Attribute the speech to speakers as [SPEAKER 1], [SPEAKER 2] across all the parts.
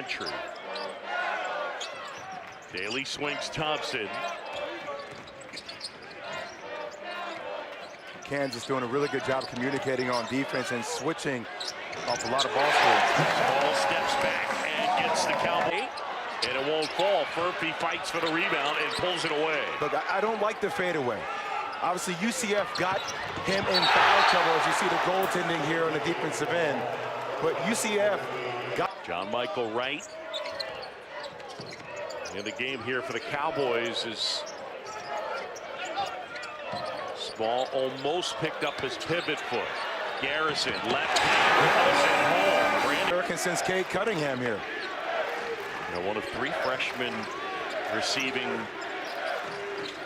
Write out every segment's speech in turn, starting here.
[SPEAKER 1] country. Daly swings Thompson.
[SPEAKER 2] Kansas doing a really good job communicating on defense and switching off a lot of ball screens.
[SPEAKER 1] Ball steps back and gets the Cowboy. And it won't fall. Furphy fights for the rebound and pulls it away.
[SPEAKER 2] Look, I don't like the fadeaway. Obviously, UCF got him in foul trouble, as you see the goaltending here on the defensive end. But UCF got...
[SPEAKER 1] John Michael Wright in the game here for the Cowboys is Small almost picked up his pivot foot. Garrison left hand goes in home.
[SPEAKER 2] American since Cade Cunningham here.
[SPEAKER 1] You know, one of three freshmen receiving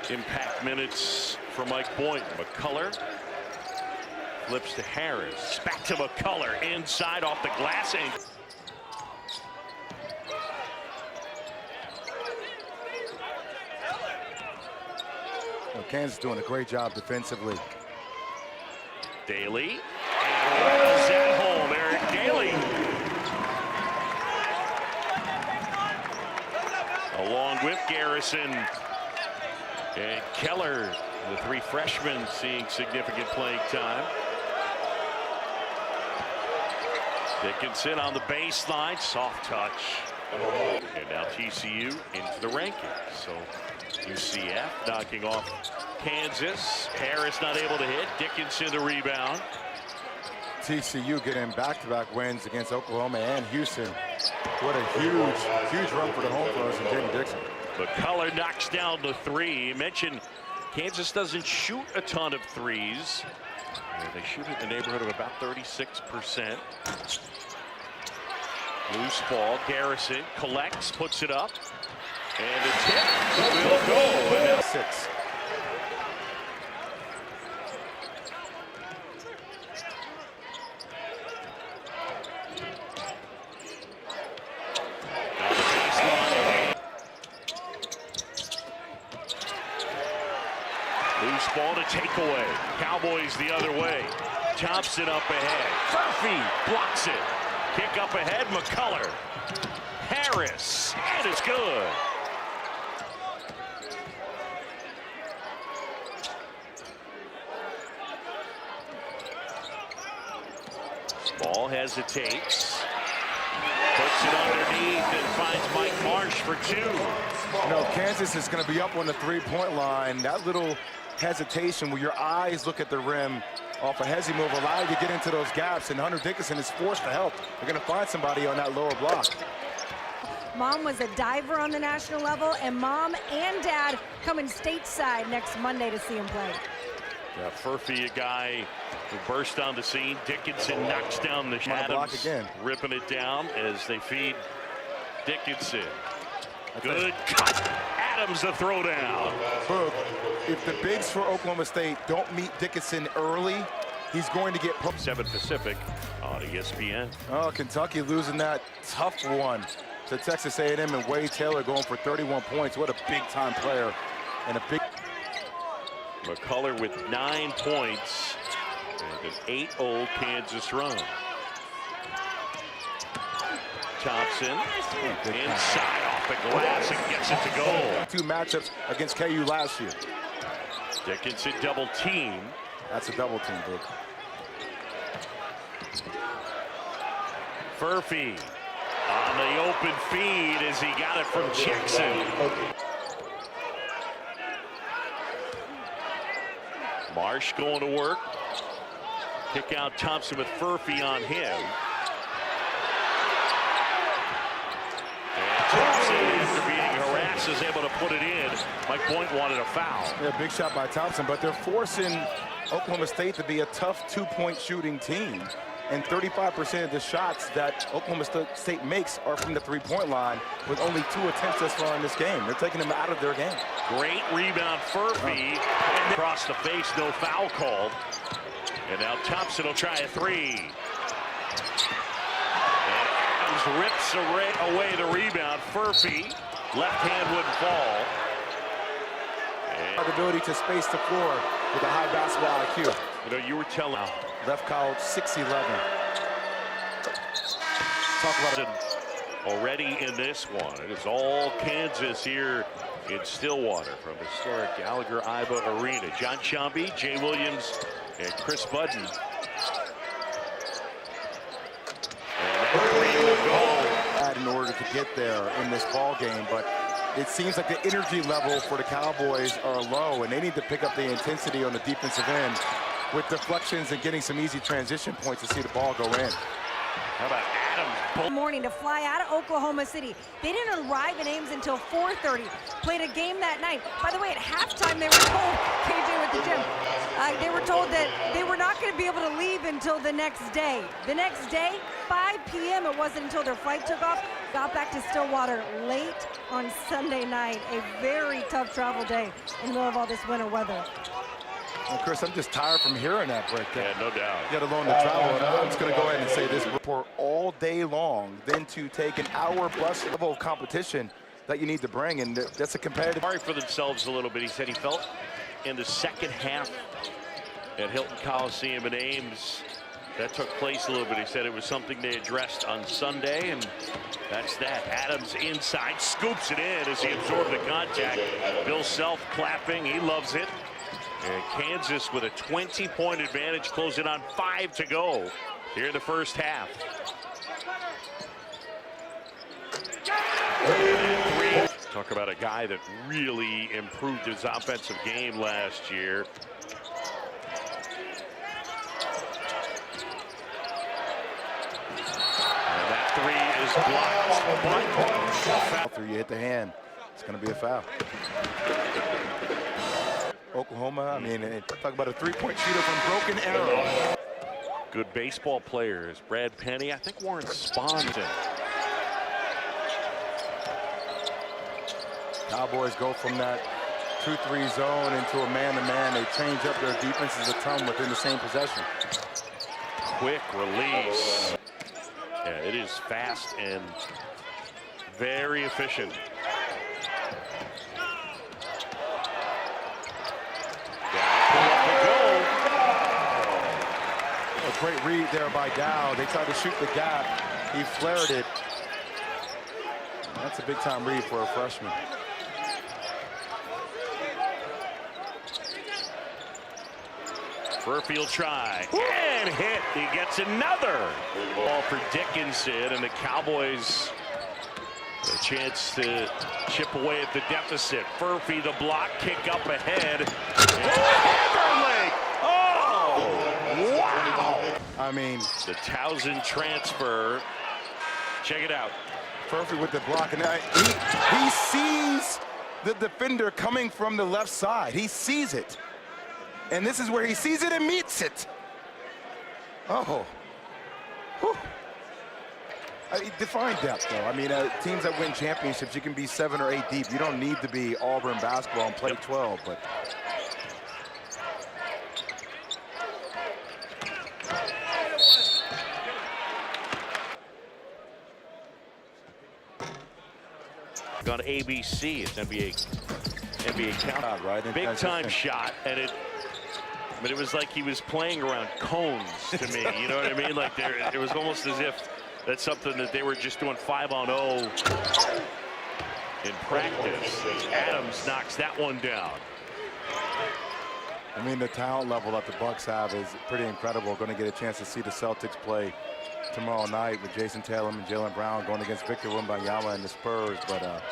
[SPEAKER 1] impact minutes for Mike Boynton. McCullough flips to Harris. Back to McCullough inside off the glass.
[SPEAKER 2] Well, Kansas doing a great job defensively.
[SPEAKER 1] Daly. And is at home. Eric Daly. Along with Garrison and Keller, the three freshmen seeing significant playing time. Dickinson on the baseline, soft touch. And now TCU into the rankings. So UCF knocking off Kansas. Harris not able to hit. Dickinson the rebound.
[SPEAKER 2] TCU getting back-to-back wins against Oklahoma and Houston. What a huge run for the home for us and Jamie Dixon.
[SPEAKER 1] McCullough knocks down the three. You mentioned Kansas doesn't shoot a ton of threes. They shoot in the neighborhood of about 36%. Loose ball. Garrison collects, puts it up, and the tip will go. And
[SPEAKER 2] 6.
[SPEAKER 1] Loose ball to take away. Cowboys the other way. Thompson up ahead. Furphy blocks it. Kick up ahead. McCullough. Harris. And it's good. Ball hesitates. Puts it underneath and finds Mike Marsh for two.
[SPEAKER 2] You know, Kansas is going to be up on the three-point line. That little hesitation where your eyes look at the rim off a hezzy move allow you to get into those gaps, and Hunter Dickinson is forced to help. They're going to find somebody on that lower block.
[SPEAKER 3] Mom was a diver on the national level, and Mom and Dad coming stateside next Monday to see him play.
[SPEAKER 1] Yeah, Furphy, a guy who burst on the scene. Dickinson knocks down the
[SPEAKER 2] block again,
[SPEAKER 1] ripping it down as they feed Dickinson. Good cut. Adams the throwdown.
[SPEAKER 2] Look, if the bigs for Oklahoma State don't meet Dickinson early, he's going to get
[SPEAKER 1] 7 Pacific on ESPN.
[SPEAKER 2] Oh, Kentucky losing that tough one to Texas A&M, and Wade Taylor going for 31 points. What a big-time player and a big.
[SPEAKER 1] McCullough with 9 points and an 8-0 Kansas run. Thompson inside off the glass and gets it to go.
[SPEAKER 2] 2 matchups against KU last year.
[SPEAKER 1] Dickinson double team.
[SPEAKER 2] That's a double team, big.
[SPEAKER 1] Furphy on the open feed as he got it from Jackson. Marsh going to work. Kick out Thompson with Furphy on him. And Thompson, after being harassed, is able to put it in. Mike Boynton wanted a foul.
[SPEAKER 2] Yeah, big shot by Thompson, but they're forcing Oklahoma State to be a tough 2-point shooting team. And 35% of the shots that Oklahoma State makes are from the three-point line, with only 2 attempts thus far in this game. They're taking them out of their game.
[SPEAKER 1] Great rebound, Furphy. And across the face, no foul called. And now Thompson will try a three. And Adams rips away the rebound. Furphy, left hand wouldn't fall.
[SPEAKER 2] The ability to space the floor with a high basketball IQ.
[SPEAKER 1] You know, you were telling
[SPEAKER 2] Left college 6'11". Talk about it.
[SPEAKER 1] already in this one. It is all Kansas here in Stillwater from historic Gallagher-Iba Arena. John Shambi, Jay Williams, and Chris Budden. And 3 will go.
[SPEAKER 2] In order to get there in this ball game, but it seems like the energy level for the Cowboys are low, and they need to pick up the intensity on the defensive end with deflections and getting some easy transition points to see the ball go in.
[SPEAKER 1] How about Adams?
[SPEAKER 3] Morning to fly out of Oklahoma City. They didn't arrive in Ames until 4:30. Played a game that night. By the way, at halftime they were told, KJ with the gym, they were told that they were not going to be able to leave until the next day. The next day, 5 p.m. It wasn't until their flight took off. Got back to Stillwater late on Sunday night. A very tough travel day in the middle of all this winter weather.
[SPEAKER 2] Well, Chris, I'm just tired from hearing that breakdown.
[SPEAKER 1] Yeah, no doubt.
[SPEAKER 2] Let alone the travel. And I'm just going to go ahead and say this report all day long, then to take an hour plus level of competition that you need to bring, and that's a competitive.
[SPEAKER 1] Sorry for themselves a little bit. He said he felt in the second half at Hilton Coliseum in Ames that took place a little bit. He said it was something they addressed on Sunday, and that's that. Adams inside, scoops it in as he absorbed the contact. Bill Self clapping. He loves it. And Kansas with a 20-point advantage, closing on 5 to go here in the first half. And 3. Talk about a guy that really improved his offensive game last year. And that 3 is blocked.
[SPEAKER 2] After you hit the hand, it's going to be a foul. Oklahoma, I mean, talk about a three-point shooter from Broken Arrow.
[SPEAKER 1] Good baseball players. Brad Penny, I think Warren Spawn's in.
[SPEAKER 2] Cowboys go from that 2-3 zone into a man-to-man. They change up their defenses a ton within the same possession.
[SPEAKER 1] Quick release. Yeah, it is fast and very efficient.
[SPEAKER 2] A great read there by Dow. They tried to shoot the gap. He flared it. That's a big-time read for a freshman.
[SPEAKER 1] Furfield try and hit. He gets another ball for Dickinson, and the Cowboys a chance to chip away at the deficit. Furphy the block, kick up ahead. Timberlake! Oh, wow!
[SPEAKER 2] I mean,
[SPEAKER 1] The Towson transfer. Check it out.
[SPEAKER 2] Furphy with the block, and he sees the defender coming from the left side. He sees it. And this is where he sees it and meets it. Oh. Whew. Define depth, though. I mean, teams that win championships, you can be 7 or 8 deep. You don't need to be Auburn basketball and play 12, but.
[SPEAKER 1] On ABC, it's NBA count.
[SPEAKER 2] Right.
[SPEAKER 1] Big time shot, and it was like he was playing around cones to me. You know what I mean? Like it was almost as if that's something that they were just doing 5-on-0 in practice. Adams knocks that one down.
[SPEAKER 2] I mean, the talent level that the Bucks have is pretty incredible. Going to get a chance to see the Celtics play tomorrow night with Jason Tatum and Jaylen Brown going against Victor Wembanyama and the Spurs. But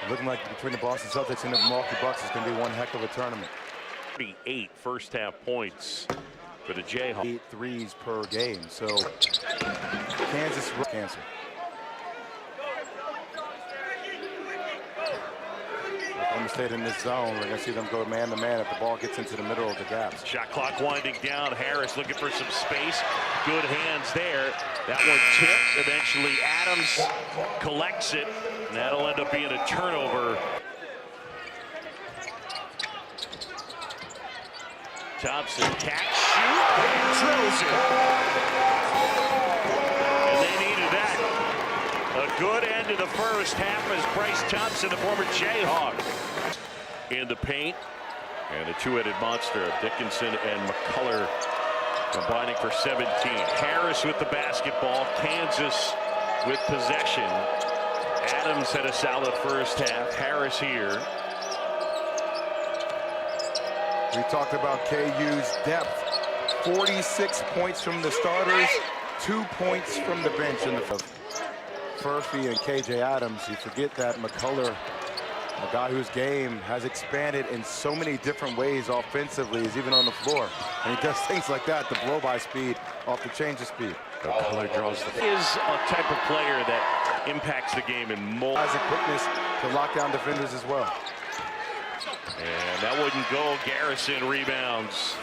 [SPEAKER 2] looking like between the Boston Celtics and the Milwaukee Bucks is going to be one heck of a tournament.
[SPEAKER 1] 38 first half points for the Jayhawks.
[SPEAKER 2] 8 threes per game. So Kansas cancer. Oklahoma State in this zone. We're going to see them go man-to-man if the ball gets into the middle of the gaps.
[SPEAKER 1] Shot clock winding down. Harris looking for some space. Good hands there. That one tipped. Eventually Adams collects it, and that'll end up being a turnover. Thompson catch, shoot, drills it. And they needed that. A good end to the first half as Bryce Thompson, the former Jayhawk, in the paint. And a two-headed monster of Dickinson and McCullough combining for 17. Harris with the basketball. Kansas with possession. Adams had a solid first half. Harris here.
[SPEAKER 2] We talked about KU's depth. 46 points from the starters, 2 points from the bench in the Furphy and KJ Adams. You forget that McCullough, a guy whose game has expanded in so many different ways offensively, is even on the floor. And he does things like that, the blow-by speed off the change of speed.
[SPEAKER 1] McCullough draws the is a type of player that impacts the game in more.
[SPEAKER 2] Has the quickness to lock down defenders as well.
[SPEAKER 1] And that wouldn't go. Garrison rebounds.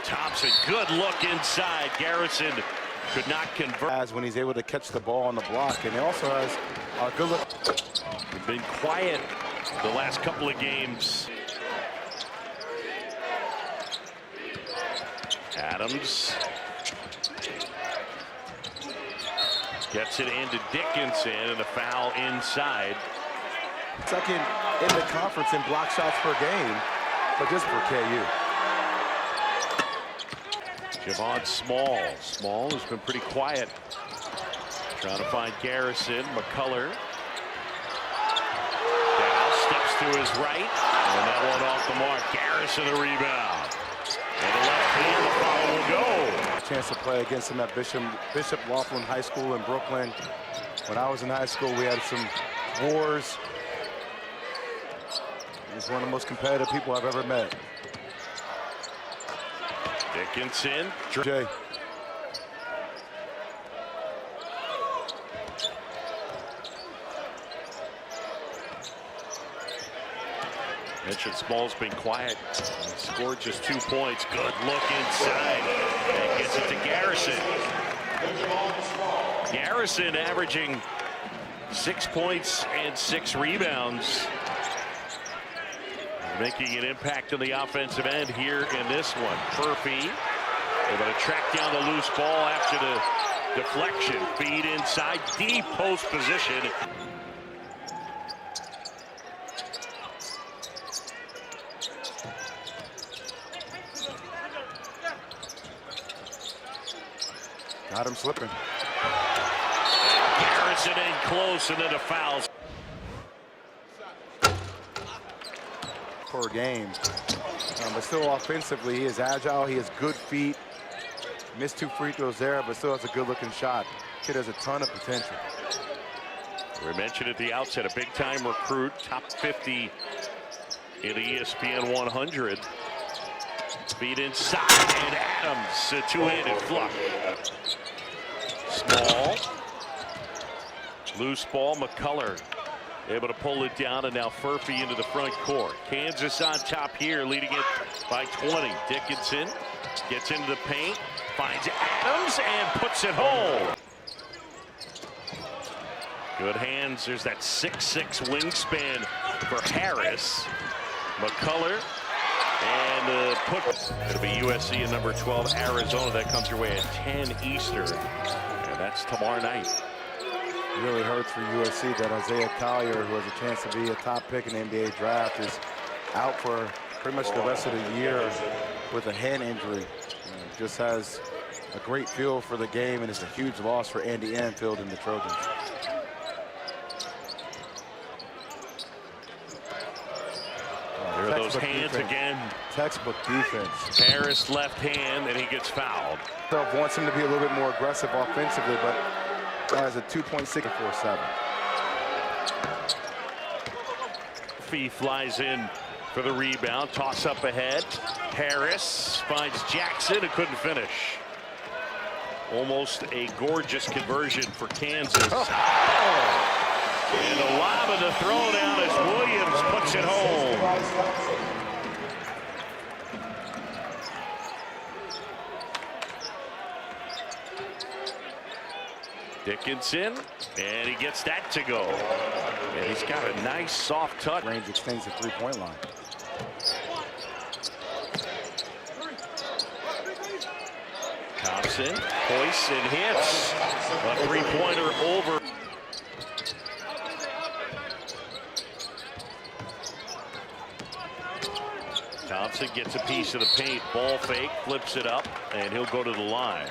[SPEAKER 1] Thompson, good look inside. Garrison could not convert.
[SPEAKER 2] As when he's able to catch the ball on the block, and he also has a good look.
[SPEAKER 1] He's been quiet the last couple of games. Adams gets it into Dickinson, and a foul inside.
[SPEAKER 2] Second in the conference in block shots per game, but just for KU.
[SPEAKER 1] Javon Small. Small has been pretty quiet. Trying to find Garrison. McCullough. Dow steps to his right. And that one off the mark. Garrison the rebound. And the left hand, the foul will go.
[SPEAKER 2] Chance to play against him at Bishop Laughlin High School in Brooklyn. When I was in high school, we had some wars. He's one of the most competitive people I've ever met.
[SPEAKER 1] Dickinson.
[SPEAKER 2] Jay.
[SPEAKER 1] Mitchell Small's been quiet. He scored just 2 points. Good look inside. And gets it to Garrison. Garrison averaging 6 points and 6 rebounds. Making an impact on the offensive end here in this one. Furphy able to track down the loose ball after the deflection. Feed inside, deep post position.
[SPEAKER 2] Got him slipping.
[SPEAKER 1] And Garrison in close, and then a foul.
[SPEAKER 2] Per game, but still offensively, he is agile. He has good feet. Missed 2 free throws there, but still has a good-looking shot. Kid has a ton of potential.
[SPEAKER 1] We mentioned at the outset, a big-time recruit, top 50 in the ESPN 100. Feed inside, and Adams, a two-handed flush. Small, loose ball. McCullough able to pull it down, and now Furphy into the front court. Kansas on top here, leading it by 20. Dickinson gets into the paint, finds Adams, and puts it home. Good hands. There's that 6'6" wingspan for Harris. McCullough, and it'll be USC at number 12, Arizona. That comes your way at 10 Eastern, and that's tomorrow night.
[SPEAKER 2] Really hurts for USC that Isaiah Collier, who has a chance to be a top pick in the NBA draft, is out for pretty much the rest of the year with a hand injury. Just has a great feel for the game, and it's a huge loss for Andy Anfield and the Trojans.
[SPEAKER 1] There are those hands
[SPEAKER 2] defense.
[SPEAKER 1] again.
[SPEAKER 2] Textbook defense.
[SPEAKER 1] Harris left hand, and he gets fouled.
[SPEAKER 2] Wants him to be a little bit more aggressive offensively, but has a 2.647.
[SPEAKER 1] Fee flies in for the rebound. Toss up ahead. Harris finds Jackson and couldn't finish. Almost a gorgeous conversion for Kansas. And a lob and the throw down as Williams puts it home. Dickinson, and he gets that to go. And he's got a nice soft touch.
[SPEAKER 2] Range extends the three-point line.
[SPEAKER 1] Thompson hoists and hits. A three-pointer over. Thompson gets a piece of the paint, ball fake, flips it up, and he'll go to the line.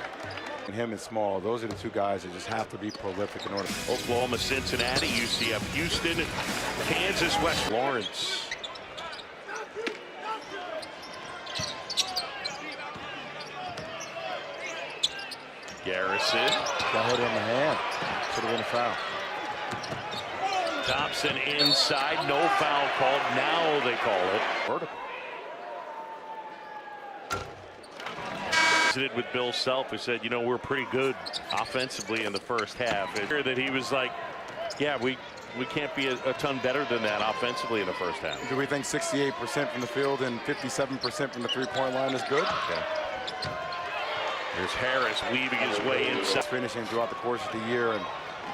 [SPEAKER 2] And him and Small, those are the two guys that just have to be prolific in order.
[SPEAKER 1] Oklahoma, Cincinnati, UCF, Houston, Kansas, West Lawrence. Garrison.
[SPEAKER 2] Got hit on the hand. Should have been a foul.
[SPEAKER 1] Thompson inside, no foul called. Now they call it.
[SPEAKER 2] Vertical.
[SPEAKER 1] With Bill Self, who said, you know, we're pretty good offensively in the first half. And that he was like, yeah, we can't be a ton better than that offensively in the first half.
[SPEAKER 2] Do we think 68% from the field and 57% from the three-point line is good?
[SPEAKER 1] Okay. Here's Harris weaving his way inside.
[SPEAKER 2] Finishing throughout the course of the year, and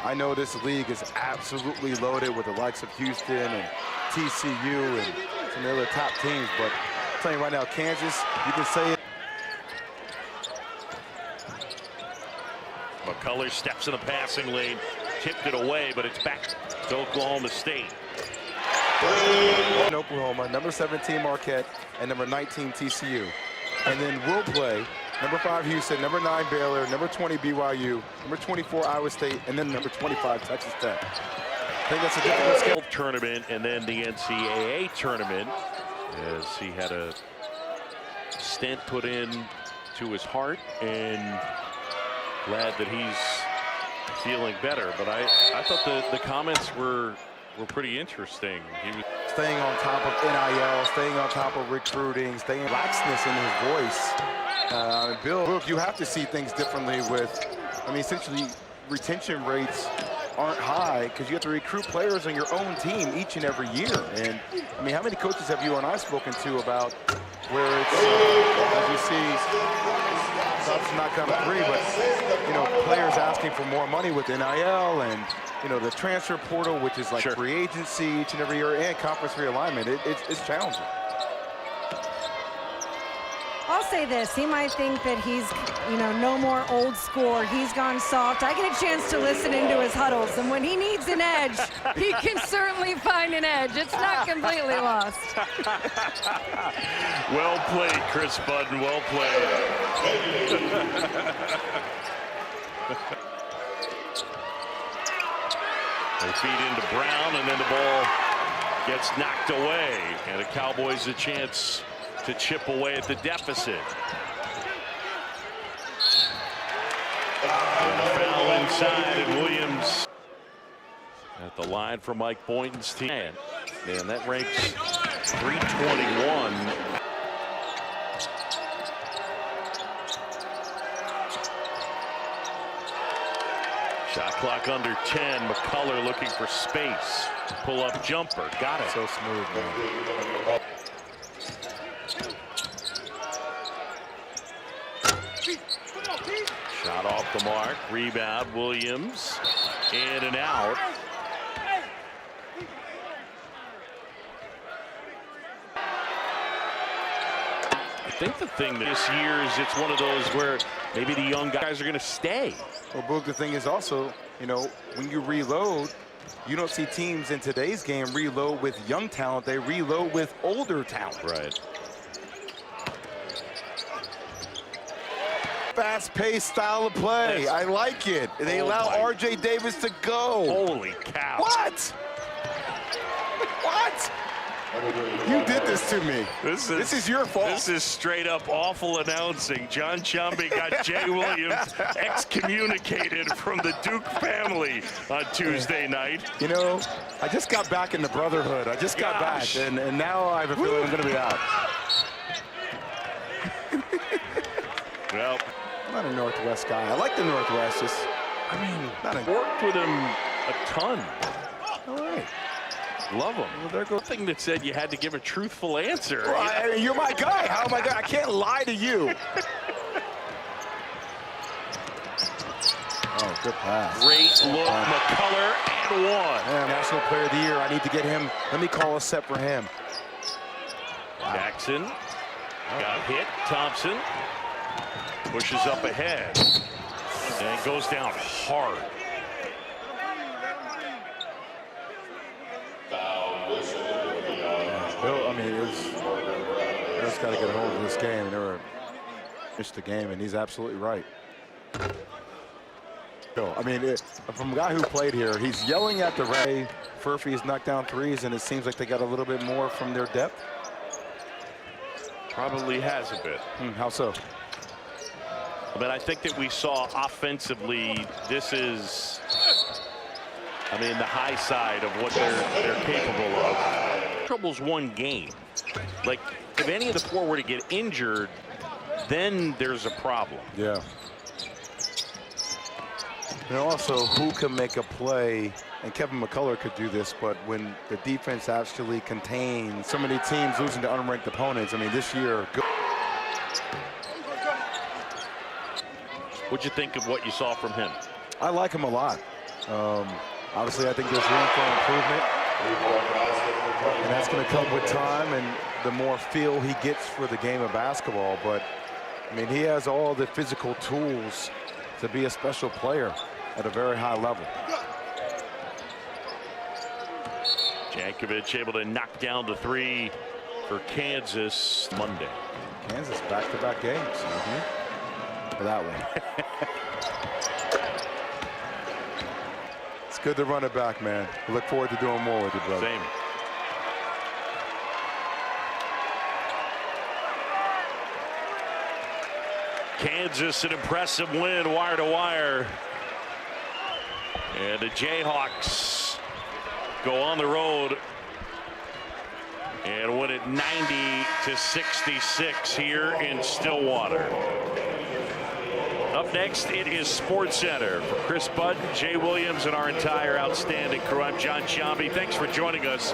[SPEAKER 2] I know this league is absolutely loaded with the likes of Houston and TCU and some of the other top teams, but I'm telling you right now, Kansas, you can say it.
[SPEAKER 1] McCullers steps in the passing lane, tipped it away, but it's back to Oklahoma State.
[SPEAKER 2] In Oklahoma, number 17 Marquette and number 19 TCU. And then we'll play number 5 Houston, number 9 Baylor, number 20 BYU, number 24 Iowa State, and then number 25 Texas Tech. I think that's a difficult schedule.
[SPEAKER 1] Tournament and then the NCAA tournament, as he had a stent put in to his heart, and glad that he's feeling better. But I thought the comments were pretty interesting. He was
[SPEAKER 2] staying on top of NIL, staying on top of recruiting, staying laxness in his voice. Bill, you have to see things differently with, I mean, essentially retention rates aren't high because you have to recruit players on your own team each and every year. And I mean, how many coaches have you and I spoken to about where it's, as you see, that's not coming free, but, you know, players asking for more money with NIL and, you know, the transfer portal, which is like free agency each and every year, and conference realignment. It's challenging.
[SPEAKER 3] I'll say this, he might think that he's, you know, no more old school, or he's gone soft. I get a chance to listen into his huddles, and when he needs an edge, he can certainly find an edge. It's not completely lost.
[SPEAKER 1] Well played, Chris Budden, well played. They feed into Brown, and then the ball gets knocked away, and the Cowboys a chance to chip away at the deficit. And a foul inside, and Williams at the line for Mike Boynton's team. Man, that ranks 321. Shot clock under 10. McCullough looking for space. Pull-up jumper. Got it.
[SPEAKER 2] So smooth, man.
[SPEAKER 1] Shot off the mark. Rebound. Williams. In and out. I think the thing this year is it's one of those where maybe the young guys are going to stay.
[SPEAKER 2] Well, Boog, the thing is also, you know, when you reload, you don't see teams in today's game reload with young talent. They reload with older talent.
[SPEAKER 1] Right.
[SPEAKER 2] Fast-paced style of play.
[SPEAKER 1] Yes.
[SPEAKER 2] I like it. They allow R.J. Davis to go.
[SPEAKER 1] Holy cow.
[SPEAKER 2] What? What? You did this to me. This is your fault.
[SPEAKER 1] This is straight up awful announcing. John Chambee got Jay Williams excommunicated from the Duke family on Tuesday night.
[SPEAKER 2] You know, I just got back in the brotherhood. I just got back, and now I have a feeling I'm going to be out.
[SPEAKER 1] Well,
[SPEAKER 2] I'm not a Northwest guy. I like the Northwest. Just, I mean,
[SPEAKER 1] worked with him a ton.
[SPEAKER 2] All right.
[SPEAKER 1] Love him. Well, there's nothing that said you had to give a truthful answer.
[SPEAKER 2] Well, I mean, you're my guy. How am I going? I can't lie to you. Oh, good pass.
[SPEAKER 1] Great look, McCullough, and one.
[SPEAKER 2] Yeah, National Player of the Year. I need to get him. Let me call a set for him.
[SPEAKER 1] Jackson got hit. Thompson pushes up ahead and goes down hard.
[SPEAKER 2] Bill, I mean, there's got to get a hold of this game. They were missed the game, and he's absolutely right. I mean, from a guy who played here, he's yelling at the Ray. Furphy's knocked down threes, and it seems like they got a little bit more from their depth.
[SPEAKER 1] Probably has a bit.
[SPEAKER 2] How so?
[SPEAKER 1] I mean, I think that we saw offensively, this is, I mean, the high side of what they're capable of. Trouble's one game. Like, if any of the four were to get injured, then there's a problem.
[SPEAKER 2] Yeah. And also, who can make a play? And Kevin McCullough could do this, but when the defense actually contains so many teams losing to unranked opponents, I mean, this year.
[SPEAKER 1] What'd you think of what you saw from him?
[SPEAKER 2] I like him a lot. Obviously, I think there's room for improvement. And that's going to come with time and the more feel he gets for the game of basketball. But, I mean, he has all the physical tools to be a special player at a very high level.
[SPEAKER 1] Jankovic able to knock down the three for Kansas Monday.
[SPEAKER 2] Kansas back-to-back games. For that one. It's good to run it back, man. We look forward to doing more with you, brother.
[SPEAKER 1] Same. Kansas, an impressive win, wire to wire. And the Jayhawks go on the road and win it 90-66 here in Stillwater. Up next, it is SportsCenter. For Chris Budd, Jay Williams, and our entire outstanding crew, I'm John Sciambi. Thanks for joining us.